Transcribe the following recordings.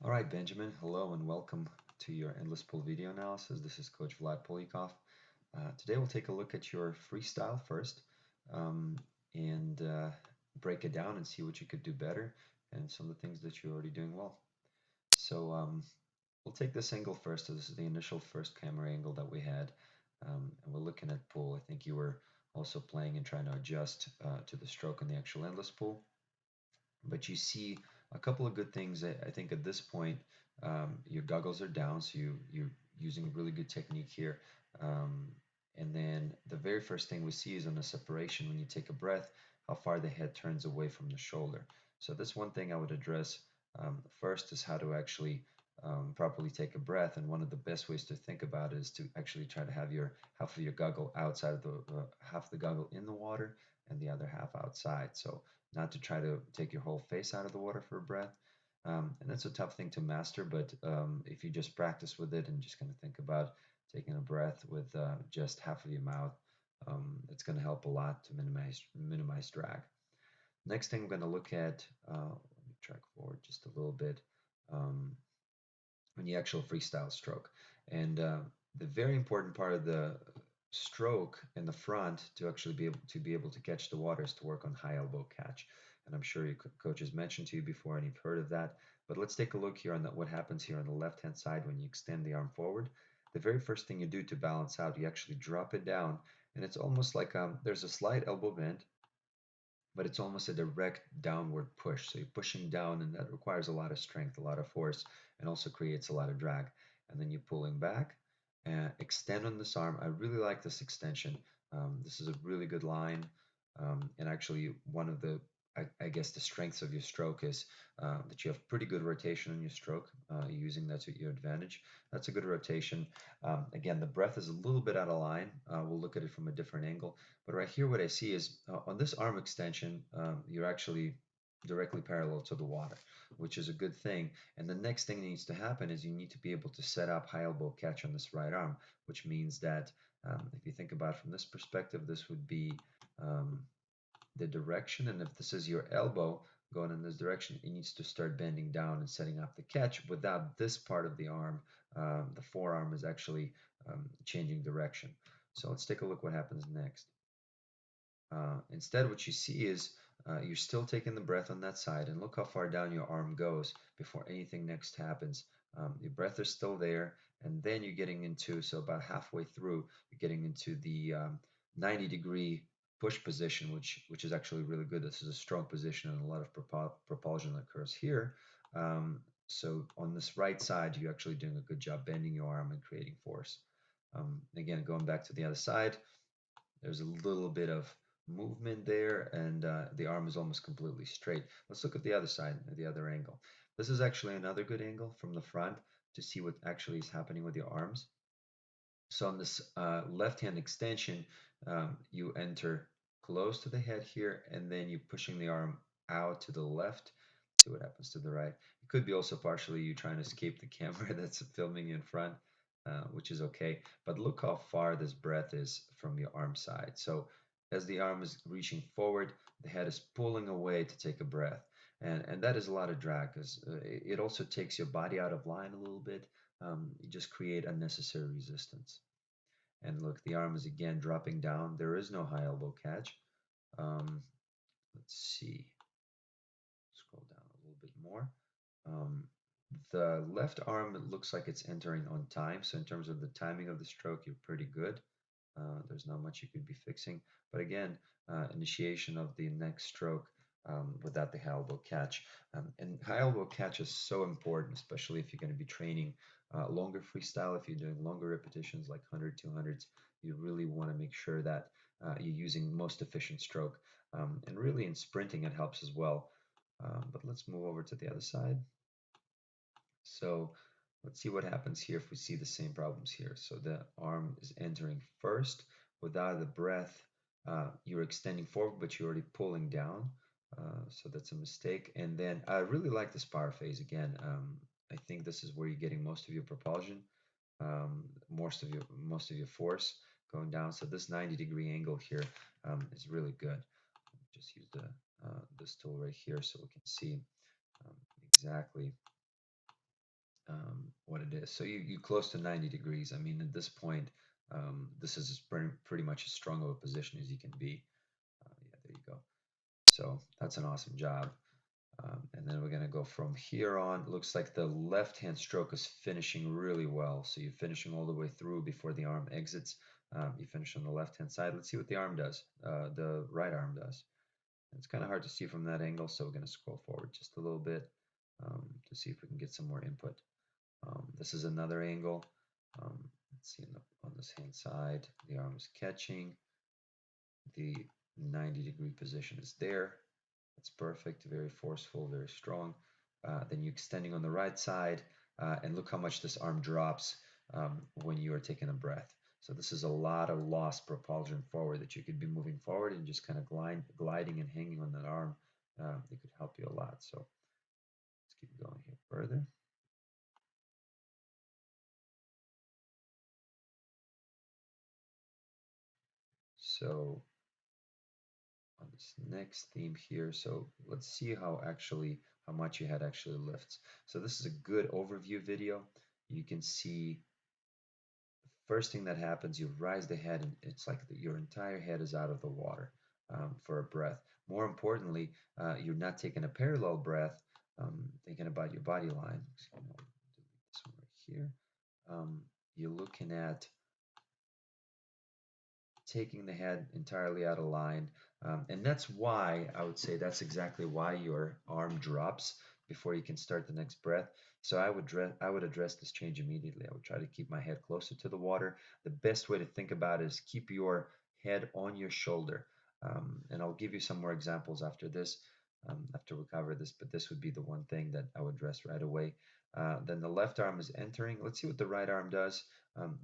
All right, Benjamin, hello and welcome to your endless pull video analysis. This is Coach Vlad Polikov. Today we'll take a look at your freestyle first um, and break it down and see what you could do better and some of the things that you're already doing well. So we'll take this angle first. So this is the initial first camera angle that we had, and we're looking at pull. I think you were also playing and trying to adjust to the stroke on the actual endless pull. But you see a couple of good things. I think at this point, your goggles are down, so you're using really good technique here. Um, and then the very first thing we see is on the separation when you take a breath, how far the head turns away from the shoulder. So that's one thing I would address first is how to actually properly take a breath. And one of the best ways to think about it is to actually try to have your half of your goggle outside of the half the goggle in the water and the other half outside. So not to try to take your whole face out of the water for a breath. And that's a tough thing to master, but if you just practice with it and just kind of think about taking a breath with just half of your mouth, it's going to help a lot to minimize drag. Next thing we're going to look at, let me track forward just a little bit, um, on the actual freestyle stroke. And the very important part of the stroke in the front to actually be able to catch the water is to work on high elbow catch. And I'm sure your coach has mentioned to you before and you've heard of that. But let's take a look here on what happens here on the left hand side when you extend the arm forward. The very first thing you do to balance out, you actually drop it down, and it's almost like there's a slight elbow bend, but it's almost a direct downward push. So you're pushing down, and that requires a lot of strength, a lot of force, and also creates a lot of drag. And then you're pulling back and extend on this arm. I really like this extension. This is a really good line. And actually, one of the I guess the strengths of your stroke is that you have pretty good rotation on your stroke, using that to your advantage. That's a good rotation. Again, the breath is a little bit out of line. We'll look at it from a different angle. But right here, what I see is on this arm extension, you're actually directly parallel to the water, which is a good thing. And the next thing that needs to happen is you need to be able to set up high elbow catch on this right arm, which means that if you think about it from this perspective, this would be um, the direction. And if this is your elbow going in this direction, it needs to start bending down and setting up the catch without this part of the arm. The forearm is actually changing direction. So let's take a look what happens next. Instead, what you see is you're still taking the breath on that side, and look how far down your arm goes before anything next happens. Your breath is still there, and then you're getting into, so about halfway through, you're getting into the 90-degree push position, which is actually really good. This is a strong position, and a lot of propulsion occurs here. So on this right side, you're actually doing a good job bending your arm and creating force. Again, going back to the other side, there's a little bit of movement there, and the arm is almost completely straight. Let's look at the other side, the other angle. This is actually another good angle from the front to see what actually is happening with your arms. So on this left hand extension, you enter close to the head here, and then you're pushing the arm out to the left. See what happens to the right. It could be also partially you trying to escape the camera that's filming you in front, which is okay. But look how far this breath is from your arm side. So as the arm is reaching forward, the head is pulling away to take a breath. And that is a lot of drag because it also takes your body out of line a little bit. You just create unnecessary resistance. And look, the arm is again dropping down. There is no high elbow catch. Um, let's see. Scroll down a little bit more. Um, the left arm, it looks like it's entering on time. So in terms of the timing of the stroke, you're pretty good. There's not much you could be fixing. But again, initiation of the next stroke without the high elbow catch. And high elbow catch is so important, especially if you're going to be training longer freestyle. If you're doing longer repetitions like 100, 200s, you really want to make sure that you're using most efficient stroke. And really in sprinting, it helps as well. But let's move over to the other side. So let's see what happens here if we see the same problems here. So the arm is entering first without the breath. You're extending forward, but you're already pulling down. So that's a mistake. And then I really like this power phase again. I think this is where you're getting most of your propulsion, most of your force going down. So this 90-degree angle here is really good. Just use this tool right here so we can see um, exactly what it is. So you close to 90 degrees. I mean, at this point, this is pretty much as strong of a position as you can be. Yeah, there you go. So that's an awesome job. And then we're going to go from here on. It looks like the left-hand stroke is finishing really well. So you're finishing all the way through before the arm exits. You finish on the left-hand side. Let's see what the arm does, the right arm does. It's kind of hard to see from that angle, so we're going to scroll forward just a little bit to see if we can get some more input. This is another angle. Let's see on this hand side, the arm is catching. The 90-degree position is there. That's perfect, very forceful, very strong. Then you're extending on the right side, and look how much this arm drops when you are taking a breath. So this is a lot of lost propulsion forward that you could be moving forward and just kind of gliding and hanging on that arm. It could help you a lot. So let's keep going here further. So on this next theme here, so let's see how much your head actually lifts. So this is a good overview video. You can see first thing that happens, you rise the head, and it's like your entire head is out of the water for a breath. More importantly, you're not taking a parallel breath, thinking about your body line. So, delete this one right here. You're looking at taking the head entirely out of line. And that's why I would say that's exactly why your arm drops before you can start the next breath. So I would address this change immediately. I would try to keep my head closer to the water. The best way to think about it is keep your head on your shoulder. And I'll give you some more examples after this, after we cover this, but this would be the one thing that I would address right away. Then the left arm is entering. Let's see what the right arm does.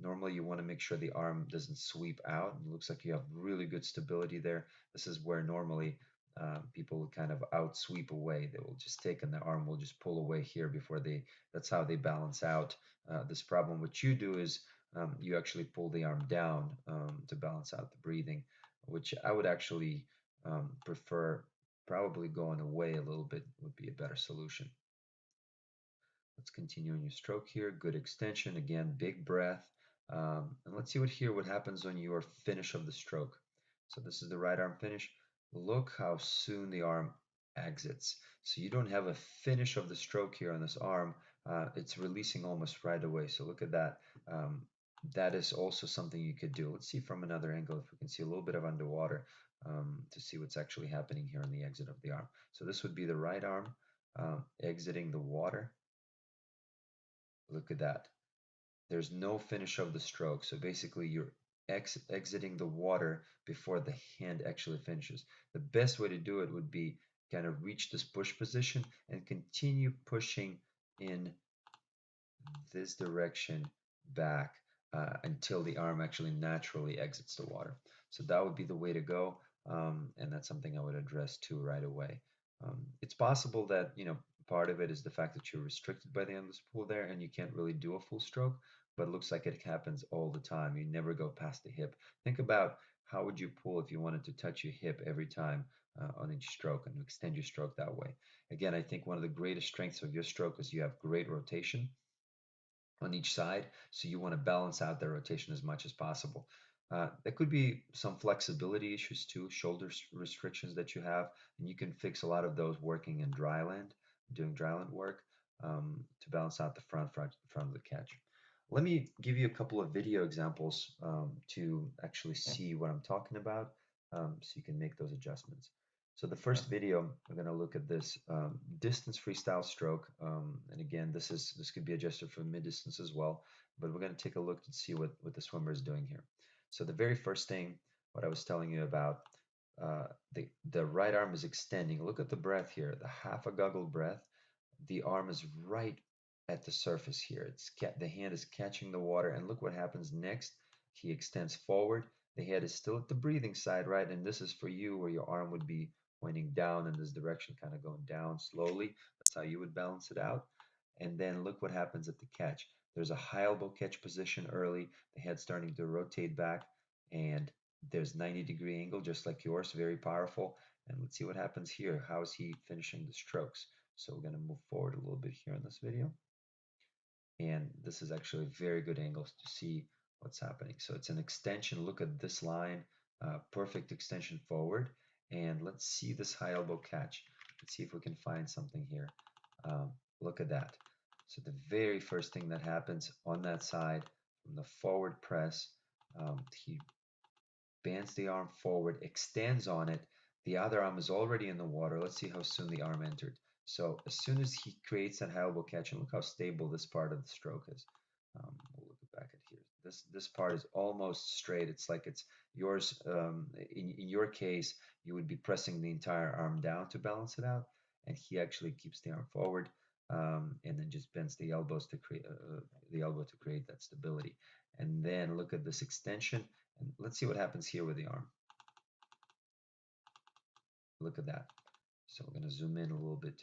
Normally, you want to make sure the arm doesn't sweep out. It looks like you have really good stability there. This is where normally people kind of out sweep away. They will just take and the arm will just pull away here before they, that's how they balance out this problem. What you do is you actually pull the arm down to balance out the breathing, which I would actually prefer probably going away a little bit would be a better solution. Let's continue on your stroke here. Good extension. Again, big breath. And let's see what happens on your finish of the stroke. So this is the right arm finish. Look how soon the arm exits. So you don't have a finish of the stroke here on this arm. It's releasing almost right away. So look at that. That is also something you could do. Let's see from another angle if we can see a little bit of underwater to see what's actually happening here on the exit of the arm. So this would be the right arm exiting the water. Look at that. There's no finish of the stroke. So basically you're exiting the water before the hand actually finishes. The best way to do it would be kind of reach this push position and continue pushing in this direction back until the arm actually naturally exits the water. So that would be the way to go. And that's something I would address too right away. It's possible that, part of it is the fact that you're restricted by the endless pool there and you can't really do a full stroke, but it looks like it happens all the time. You never go past the hip. Think about how would you pull if you wanted to touch your hip every time on each stroke and extend your stroke that way. Again, I think one of the greatest strengths of your stroke is you have great rotation on each side. So you want to balance out the rotation as much as possible. There could be some flexibility issues too, shoulder restrictions that you have, and you can fix a lot of those working in dryland, doing dryland work to balance out the front of the catch. Let me give you a couple of video examples to actually see what I'm talking about, so you can make those adjustments. So the first video, we're going to look at this distance freestyle stroke. And again, this could be adjusted for mid distance as well, but we're going to take a look and see what the swimmer is doing here. So the very first thing, what I was telling you about, the right arm is extending. Look at the breath here, the half a goggle breath. The arm is right at the surface here. The hand is catching the water, and look what happens next. He extends forward. The head is still at the breathing side, right? And this is for you where your arm would be pointing down in this direction, kind of going down slowly. That's how you would balance it out. And then look what happens at the catch. There's a high elbow catch position early. The head starting to rotate back, and there's 90-degree angle, just like yours, very powerful. And let's see what happens here. How is he finishing the strokes? So we're going to move forward a little bit here in this video. And this is actually a very good angle to see what's happening. So it's an extension. Look at this line, perfect extension forward. And let's see this high elbow catch. Let's see if we can find something here. Um, Look at that. So the very first thing that happens on that side from the forward press, he bends the arm forward, extends on it. The other arm is already in the water. Let's see how soon the arm entered. So as soon as he creates that high elbow catch, and look how stable this part of the stroke is. We'll look back at here. This part is almost straight. It's like it's yours. In your case, you would be pressing the entire arm down to balance it out, and he actually keeps the arm forward, and then just bends the elbows to create the elbow to create that stability. And then look at this extension. And let's see what happens here with the arm. Look at that. So we're going to zoom in a little bit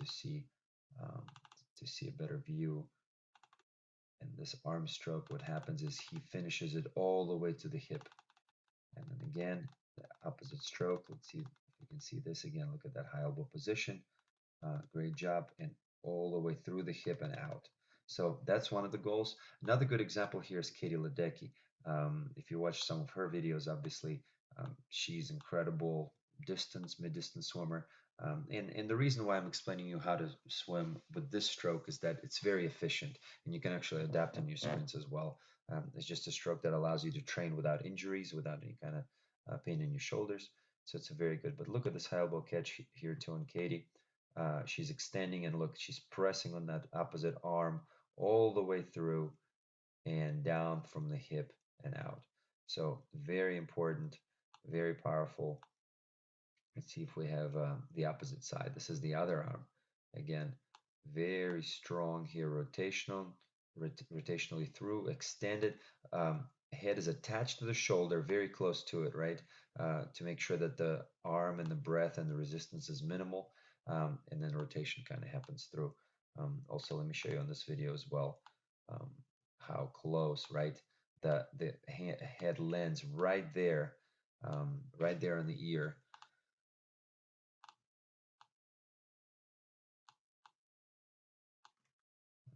um, to see a better view. And this arm stroke, what happens is he finishes it all the way to the hip. And then again, the opposite stroke. Let's see if we can see this again. Look at that high elbow position. Great job. And all the way through the hip and out. So that's one of the goals. Another good example here is Katie Ledecky. If you watch some of her videos, obviously, she's incredible distance, mid-distance swimmer. And the reason why I'm explaining you how to swim with this stroke is that it's very efficient and you can actually adapt in your sprints as well. It's just a stroke that allows you to train without injuries, without any kind of pain in your shoulders. So it's a very good. But look at this high elbow catch here too on Katie. She's extending and look, she's pressing on that opposite arm all the way through and down from the hip and out. So very important, very powerful. Let's see if we have the opposite side. This is the other arm. Again, very strong here, rotationally through, extended. Head is attached to the shoulder, very close to it, right? To make sure that the arm and the breath and the resistance is minimal. And then rotation kind of happens through. Also, let me show you on this video as well um, how close, right? The head lands right there on the ear.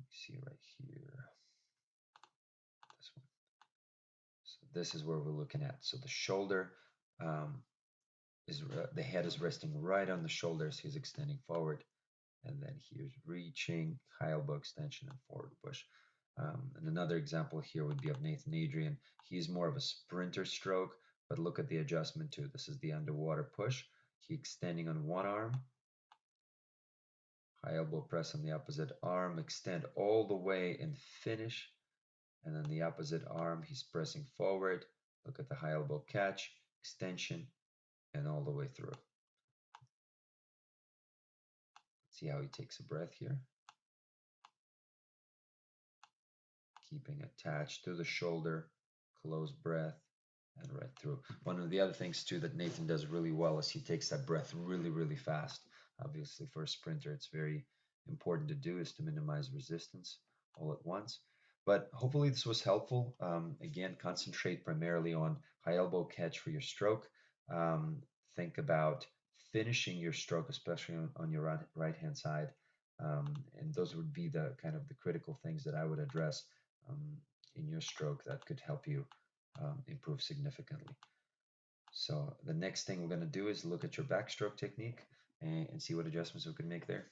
See right here, this one. So this is where we're looking at. So the shoulder um, the head is resting right on the shoulders. He's extending forward, and then he's reaching, high elbow extension and forward push. And another example here would be of Nathan Adrian. He's more of a sprinter stroke, but look at the adjustment too. This is the underwater push. He extending on one arm, high elbow press on the opposite arm, extend all the way and finish. And then the opposite arm, he's pressing forward. Look at the high elbow catch, extension, and all the way through. See how he takes a breath here. Keeping attached to the shoulder, close breath, and right through. One of the other things too that Nathan does really well is he takes that breath really, really fast. Obviously, for a sprinter, it's very important to do is to minimize resistance all at once. But hopefully this was helpful. Again, concentrate primarily on high elbow catch for your stroke. Um, think about finishing your stroke, especially on your right hand side. And those would be the kind of the critical things that I would address um, in your stroke that could help you improve significantly. So the next thing we're going to do is look at your backstroke technique and see what adjustments we can make there.